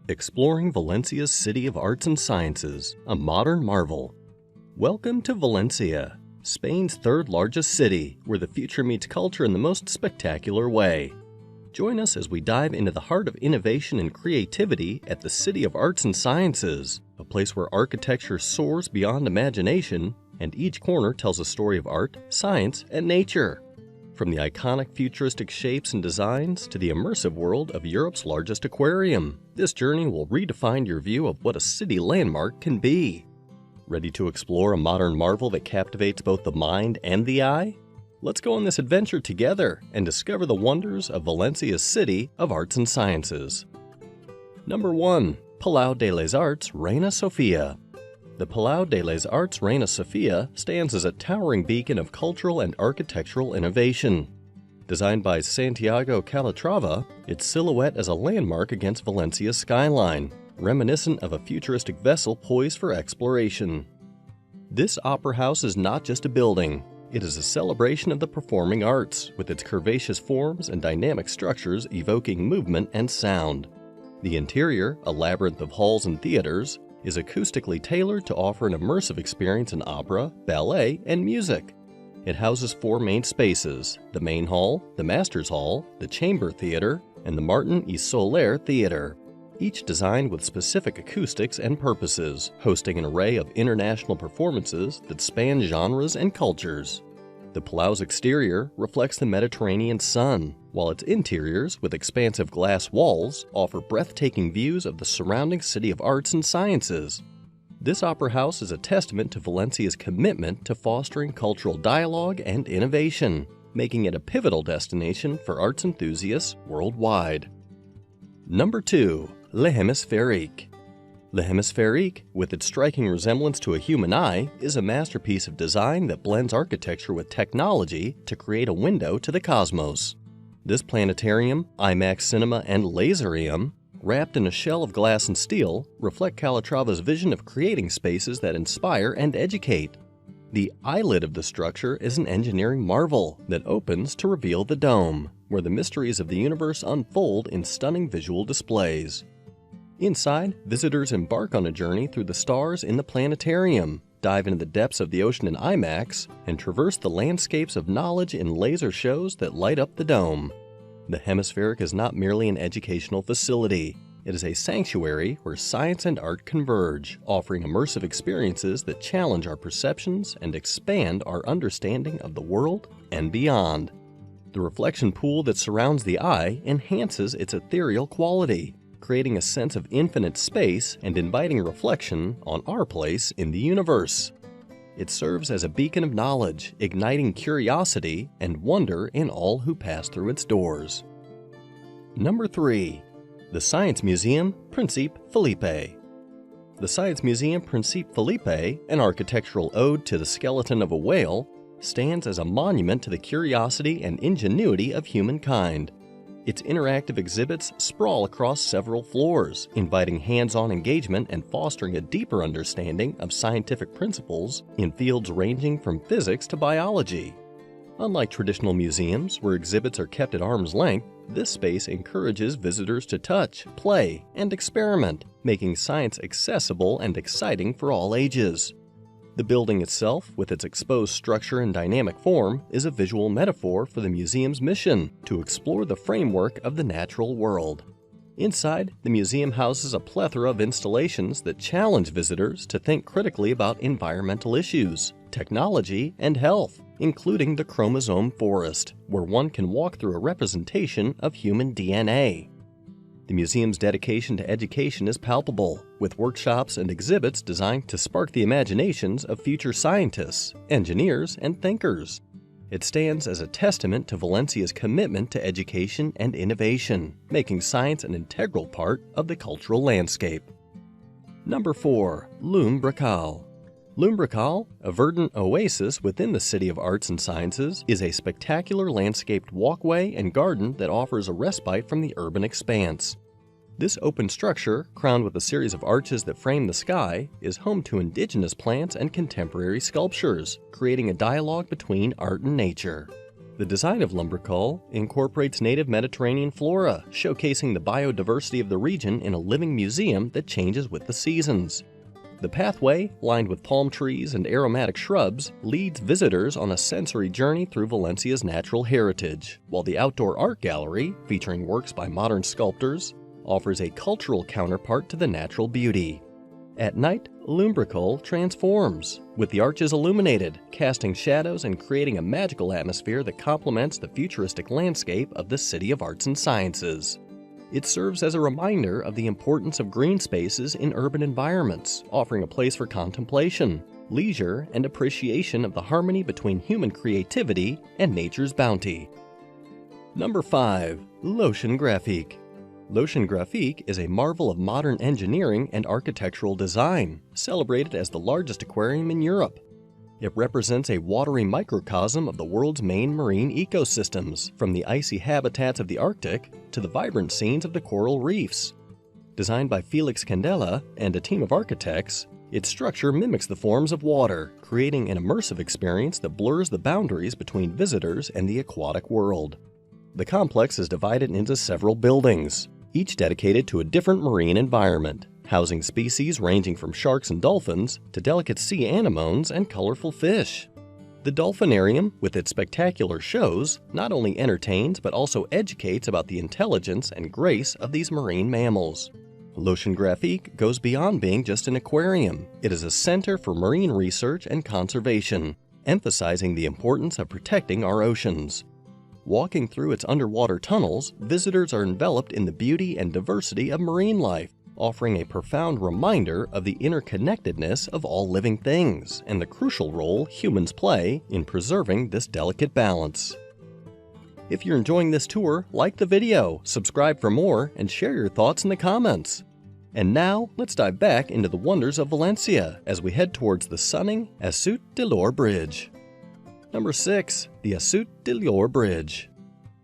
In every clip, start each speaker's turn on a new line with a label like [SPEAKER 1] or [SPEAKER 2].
[SPEAKER 1] Exploring Valencia's City of Arts and Sciences, a modern marvel. Welcome to Valencia, Spain's third largest city, where the future meets culture in the most spectacular way. Join us as we dive into the heart of innovation and creativity at the City of Arts and Sciences, a place where architecture soars beyond imagination, and each corner tells a story of art, science, and nature. From the iconic futuristic shapes and designs to the immersive world of Europe's largest aquarium, this journey will redefine your view of what a city landmark can be. Ready to explore a modern marvel that captivates both the mind and the eye? Let's go on this adventure together and discover the wonders of Valencia's City of Arts and Sciences. Number 1. Palau de les Arts Reina Sofía. The Palau de les Arts Reina Sofía stands as a towering beacon of cultural and architectural innovation. Designed by Santiago Calatrava, its silhouette is a landmark against Valencia's skyline, reminiscent of a futuristic vessel poised for exploration. This opera house is not just a building, it is a celebration of the performing arts, with its curvaceous forms and dynamic structures evoking movement and sound. The interior, a labyrinth of halls and theaters, is acoustically tailored to offer an immersive experience in opera, ballet, and music. It houses 4 main spaces: the main hall, the master's hall, the chamber theater, and the Martin y Soler theater, each designed with specific acoustics and purposes, hosting an array of international performances that span genres and cultures. The Palau's exterior reflects the Mediterranean sun, while its interiors, with expansive glass walls, offer breathtaking views of the surrounding City of Arts and Sciences. This opera house is a testament to Valencia's commitment to fostering cultural dialogue and innovation, making it a pivotal destination for arts enthusiasts worldwide. Number 2. Le Hémisphérique. Le Hémisphérique, with its striking resemblance to a human eye, is a masterpiece of design that blends architecture with technology to create a window to the cosmos. This planetarium, IMAX cinema, and laserium, wrapped in a shell of glass and steel, reflect Calatrava's vision of creating spaces that inspire and educate. The eyelid of the structure is an engineering marvel that opens to reveal the dome, where the mysteries of the universe unfold in stunning visual displays. Inside, visitors embark on a journey through the stars in the planetarium, dive into the depths of the ocean in IMAX, and traverse the landscapes of knowledge in laser shows that light up the dome. The Hemispheric is not merely an educational facility. It is a sanctuary where science and art converge, offering immersive experiences that challenge our perceptions and expand our understanding of the world and beyond. The reflection pool that surrounds the eye enhances its ethereal quality, creating a sense of infinite space and inviting reflection on our place in the universe. It serves as a beacon of knowledge, igniting curiosity and wonder in all who pass through its doors. Number 3. The Science Museum Príncipe Felipe. The Science Museum Príncipe Felipe, an architectural ode to the skeleton of a whale, stands as a monument to the curiosity and ingenuity of humankind. Its interactive exhibits sprawl across several floors, inviting hands-on engagement and fostering a deeper understanding of scientific principles in fields ranging from physics to biology. Unlike traditional museums, where exhibits are kept at arm's length, this space encourages visitors to touch, play, and experiment, making science accessible and exciting for all ages. The building itself, with its exposed structure and dynamic form, is a visual metaphor for the museum's mission to explore the framework of the natural world. Inside, the museum houses a plethora of installations that challenge visitors to think critically about environmental issues, technology, and health, including the chromosome forest, where one can walk through a representation of human DNA. The museum's dedication to education is palpable, with workshops and exhibits designed to spark the imaginations of future scientists, engineers, and thinkers. It stands as a testament to Valencia's commitment to education and innovation, making science an integral part of the cultural landscape. Number 4. L'Umbracal. L'Umbracal, a verdant oasis within the City of Arts and Sciences, is a spectacular landscaped walkway and garden that offers a respite from the urban expanse. This open structure, crowned with a series of arches that frame the sky, is home to indigenous plants and contemporary sculptures, creating a dialogue between art and nature. The design of Lumbrical incorporates native Mediterranean flora, showcasing the biodiversity of the region in a living museum that changes with the seasons. The pathway, lined with palm trees and aromatic shrubs, leads visitors on a sensory journey through Valencia's natural heritage, while the outdoor art gallery, featuring works by modern sculptors, offers a cultural counterpart to the natural beauty. At night, Lumbrical transforms, with the arches illuminated, casting shadows and creating a magical atmosphere that complements the futuristic landscape of the City of Arts and Sciences. It serves as a reminder of the importance of green spaces in urban environments, offering a place for contemplation, leisure, and appreciation of the harmony between human creativity and nature's bounty. Number 5. L'Oceanographique. L'Oceanographique is a marvel of modern engineering and architectural design, celebrated as the largest aquarium in Europe. It represents a watery microcosm of the world's main marine ecosystems, from the icy habitats of the Arctic to the vibrant scenes of the coral reefs. Designed by Félix Candela and a team of architects, its structure mimics the forms of water, creating an immersive experience that blurs the boundaries between visitors and the aquatic world. The complex is divided into several buildings, each dedicated to a different marine environment, housing species ranging from sharks and dolphins to delicate sea anemones and colorful fish. The Dolphinarium, with its spectacular shows, not only entertains but also educates about the intelligence and grace of these marine mammals. L'Oceanographique goes beyond being just an aquarium. It is a center for marine research and conservation, emphasizing the importance of protecting our oceans. Walking through its underwater tunnels, visitors are enveloped in the beauty and diversity of marine life, offering a profound reminder of the interconnectedness of all living things and the crucial role humans play in preserving this delicate balance. If you're enjoying this tour, like the video, subscribe for more, and share your thoughts in the comments. And now, let's dive back into the wonders of Valencia as we head towards the stunning Assut de l'Or Bridge. Number 6. The Assut de l'Or Bridge.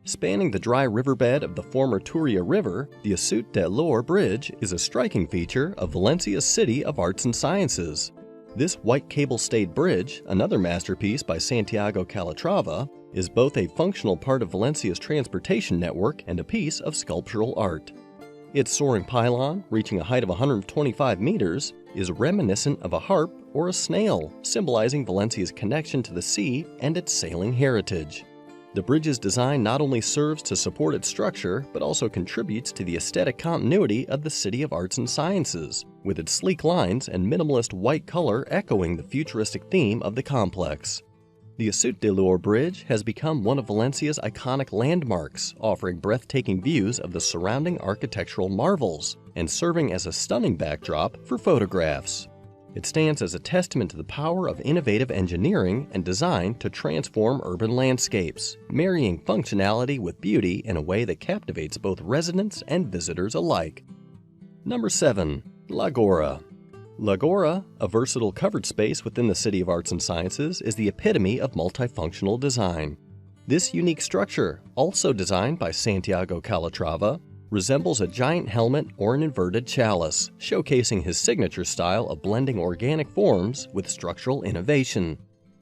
[SPEAKER 1] Spanning the dry riverbed of the former Turia River, the Assut de l'Or Bridge is a striking feature of Valencia's City of Arts and Sciences. This white cable-stayed bridge, another masterpiece by Santiago Calatrava, is both a functional part of Valencia's transportation network and a piece of sculptural art. Its soaring pylon, reaching a height of 125 meters, is reminiscent of a harp or a snail, symbolizing Valencia's connection to the sea and its sailing heritage. The bridge's design not only serves to support its structure, but also contributes to the aesthetic continuity of the City of Arts and Sciences, with its sleek lines and minimalist white color echoing the futuristic theme of the complex. The Assut de l'Or Bridge has become one of Valencia's iconic landmarks, offering breathtaking views of the surrounding architectural marvels and serving as a stunning backdrop for photographs. It stands as a testament to the power of innovative engineering and design to transform urban landscapes, marrying functionality with beauty in a way that captivates both residents and visitors alike. Number 7. L'Agora. L'Agora, a versatile covered space within the City of Arts and Sciences, is the epitome of multifunctional design. This unique structure, also designed by Santiago Calatrava, resembles a giant helmet or an inverted chalice, showcasing his signature style of blending organic forms with structural innovation.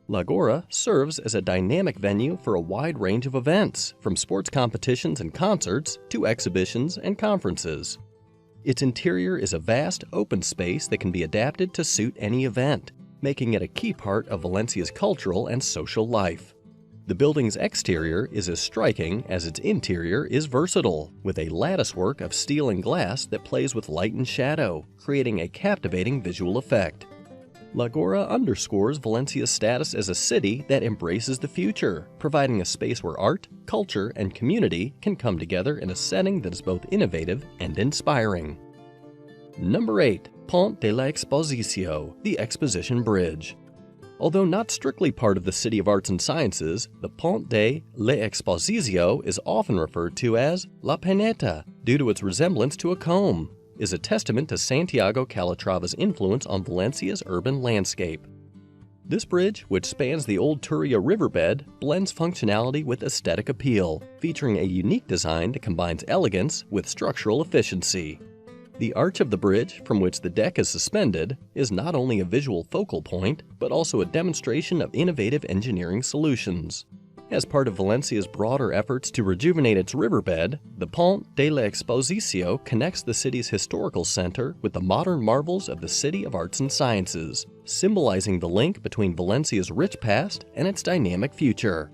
[SPEAKER 1] L'Agora serves as a dynamic venue for a wide range of events, from sports competitions and concerts to exhibitions and conferences. Its interior is a vast, open space that can be adapted to suit any event, making it a key part of Valencia's cultural and social life. The building's exterior is as striking as its interior is versatile, with a latticework of steel and glass that plays with light and shadow, creating a captivating visual effect. L'Agora underscores Valencia's status as a city that embraces the future, providing a space where art, culture, and community can come together in a setting that is both innovative and inspiring. Number 8. Pont de l'Exposition, the Exposition Bridge. Although not strictly part of the City of Arts and Sciences, the Pont de l'Exposition is often referred to as La Pineta due to its resemblance to a comb, is a testament to Santiago Calatrava's influence on Valencia's urban landscape. This bridge, which spans the old Turia riverbed, blends functionality with aesthetic appeal, featuring a unique design that combines elegance with structural efficiency. The arch of the bridge, from which the deck is suspended, is not only a visual focal point, but also a demonstration of innovative engineering solutions. As part of Valencia's broader efforts to rejuvenate its riverbed, the Pont de l'Exposition connects the city's historical center with the modern marvels of the City of Arts and Sciences, symbolizing the link between Valencia's rich past and its dynamic future.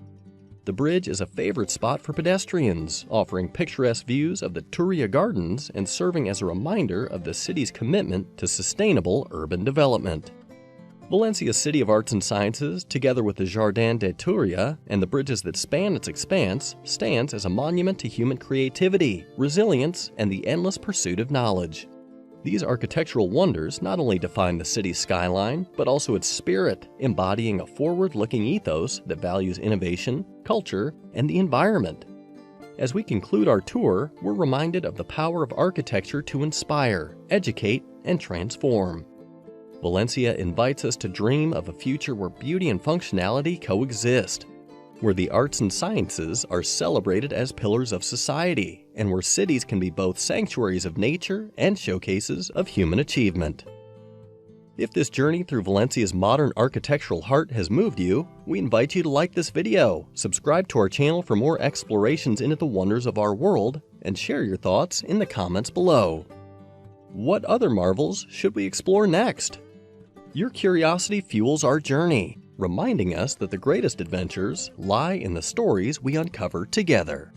[SPEAKER 1] The bridge is a favorite spot for pedestrians, offering picturesque views of the Turia Gardens and serving as a reminder of the city's commitment to sustainable urban development. Valencia's City of Arts and Sciences, together with the Jardin de Turia and the bridges that span its expanse, stands as a monument to human creativity, resilience, and the endless pursuit of knowledge. These architectural wonders not only define the city's skyline, but also its spirit, embodying a forward-looking ethos that values innovation, culture, and the environment. As we conclude our tour, we're reminded of the power of architecture to inspire, educate, and transform. Valencia invites us to dream of a future where beauty and functionality coexist, where the arts and sciences are celebrated as pillars of society, and where cities can be both sanctuaries of nature and showcases of human achievement. If this journey through Valencia's modern architectural heart has moved you, we invite you to like this video, subscribe to our channel for more explorations into the wonders of our world, and share your thoughts in the comments below. What other marvels should we explore next? Your curiosity fuels our journey, reminding us that the greatest adventures lie in the stories we uncover together.